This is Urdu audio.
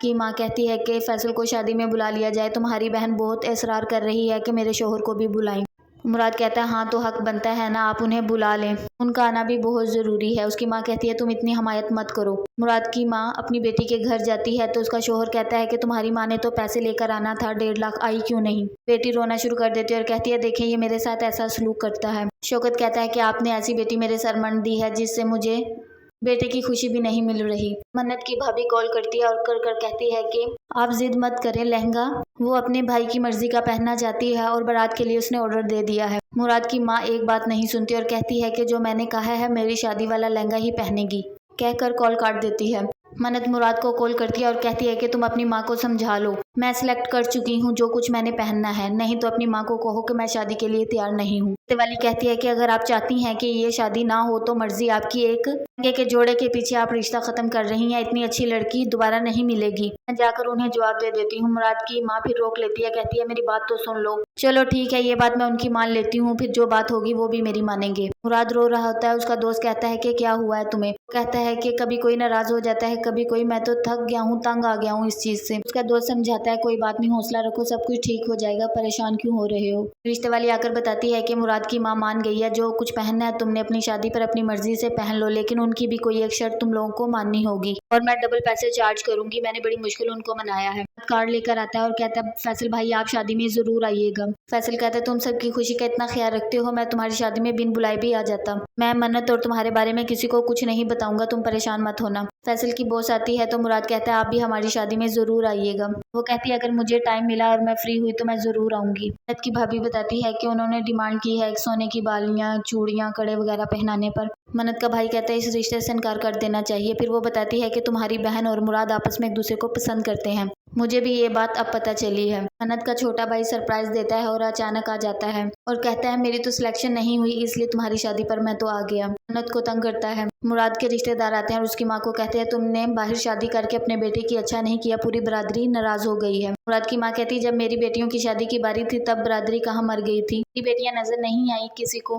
کی ماں کہتی ہے کہ فیصل کو شادی میں بلا لیا جائے، تمہاری بہن بہت اصرار کر رہی ہے کہ میرے شوہر کو بھی بلائیں۔ مراد کہتا ہے ہاں تو حق بنتا ہے نا، آپ انہیں بلا لیں، ان کا آنا بھی بہت ضروری ہے۔ اس کی ماں کہتی ہے تم اتنی حمایت مت کرو۔ مراد کی ماں اپنی بیٹی کے گھر جاتی ہے تو اس کا شوہر کہتا ہے کہ تمہاری ماں نے تو پیسے لے کر آنا تھا، 1.5 لاکھ آئی کیوں نہیں؟ بیٹی رونا شروع کر دیتی ہے اور کہتی ہے دیکھیں یہ میرے ساتھ ایسا سلوک کرتا ہے۔ شوکت کہتا ہے کہ آپ نے ایسی بیٹی میرے سر منڈ دی ہے جس سے مجھے بیٹے کی خوشی بھی نہیں مل رہی۔ منت کی بھابھی کال کرتی ہے اور کر کہتی ہے کہ آپ ضد مت کریں، لہنگا وہ اپنے بھائی کی مرضی کا پہننا چاہتی ہے اور بارات کے لیے اس نے آرڈر دے دیا ہے۔ مراد کی ماں ایک بات نہیں سنتی اور کہتی ہے کہ جو میں نے کہا ہے میری شادی والا لہنگا ہی پہنے گی، کہہ کر کال کاٹ دیتی ہے۔ منت مراد کو کال کرتی ہے اور کہتی ہے کہ تم اپنی ماں کو سمجھا لو، میں سلیکٹ کر چکی ہوں جو کچھ میں نے پہننا ہے، نہیں تو اپنی ماں کو کہو کہ میں شادی کے لیے تیار نہیں ہوں۔ رشتے والی کہتی ہے کہ اگر آپ چاہتی ہیں کہ یہ شادی نہ ہو تو مرضی آپ کی، ایک لہنگے کے جوڑے کے پیچھے آپ رشتہ ختم کر رہی ہیں، اتنی اچھی لڑکی دوبارہ نہیں ملے گی، میں جا کر انہیں جواب دے دیتی ہوں۔ مراد کی ماں پھر روک لیتی ہے، کہتی ہے میری بات تو سن لو۔ چلو ٹھیک ہے، یہ بات میں ان کی مان لیتی ہوں، پھر جو بات ہوگی وہ بھی میری مانیں گے۔ مراد رو رہا ہوتا ہے، اس کا دوست کہتا ہے کہ کیا ہوا ہے تمہیں؟ وہ کہتا ہے کہ کبھی کوئی ناراض ہو جاتا ہے، کبھی کوئی، میں تو تھک گیا ہوں، تنگ آ گیا ہوں اس چیز سے۔ اس کا دوست سمجھاتا ہے کوئی بات نہیں، حوصلہ رکھو، سب کچھ ٹھیک ہو جائے گا، پریشان کیوں ہو رہے ہو؟ رشتے والی آ کر بتاتی ہے کہ مراد کی ماں مان گئی ہے، جو کچھ پہننا ہے تم نے اپنی شادی پر اپنی مرضی سے پہن لو، لیکن ان کی بھی کوئی ایک شرط تم لوگوں کو ماننی ہوگی اور میں ڈبل پیسے چارج کروں گی، میں نے بڑی مشکل ان کو منایا ہے۔ کارڈ لے کر آتا ہے اور کہتا ہے فیصل بھائی آپ شادی میں ضرور آئیے گا۔ فیصل کہتا ہے تم سب کی خوشی کا اتنا خیال رکھتے ہو، میں تمہاری شادی میں بن بلائے بھی آ جاتا، میں منت اور تمہارے بارے میں کسی کو کچھ نہیں بتاؤں گا، تم پریشان مت ہونا۔ فیصل کی بوس آتی ہے تو مراد کہتا ہے آپ بھی ہماری شادی میں ضرور آئیے گا۔ وہ کہتی ہے اگر مجھے ٹائم ملا اور میں فری ہوئی تو میں ضرور آؤں گی۔ منت کی بھابھی بتاتی ہے کہ انہوں نے ڈیمانڈ کی ہے ایک سونے کی بالیاں، چوڑیاں، کڑے وغیرہ پہنانے پر۔ منت کا بھائی کہتا ہے اس رشتے سے انکار کر دینا چاہیے۔ پھر وہ بتاتی ہے کہ تمہاری بہن اور مراد آپس میں ایک دوسرے کو پسند کرتے ہیں، مجھے بھی یہ بات اب پتہ چلی ہے۔ منت کا چھوٹا بھائی سرپرائز دیتا ہے اور اچانک آ جاتا ہے اور کہتا ہے میری تو سلیکشن نہیں ہوئی اس لیے تمہاری شادی پر میں تو آ گیا۔ منت کو تنگ کرتا ہے۔ مراد کے رشتے دار آتے ہیں اور اس کی ماں کو کہتے ہیں تم نے باہر شادی کر کے اپنے بیٹے کی اچھا نہیں کیا، پوری برادری ناراض ہو گئی ہے۔ مراد کی ماں کہتی جب میری بیٹیوں کی شادی کی باری تھی تب برادری کہاں مر گئی تھی، میری بیٹیاں نظر نہیں آئی کسی کو،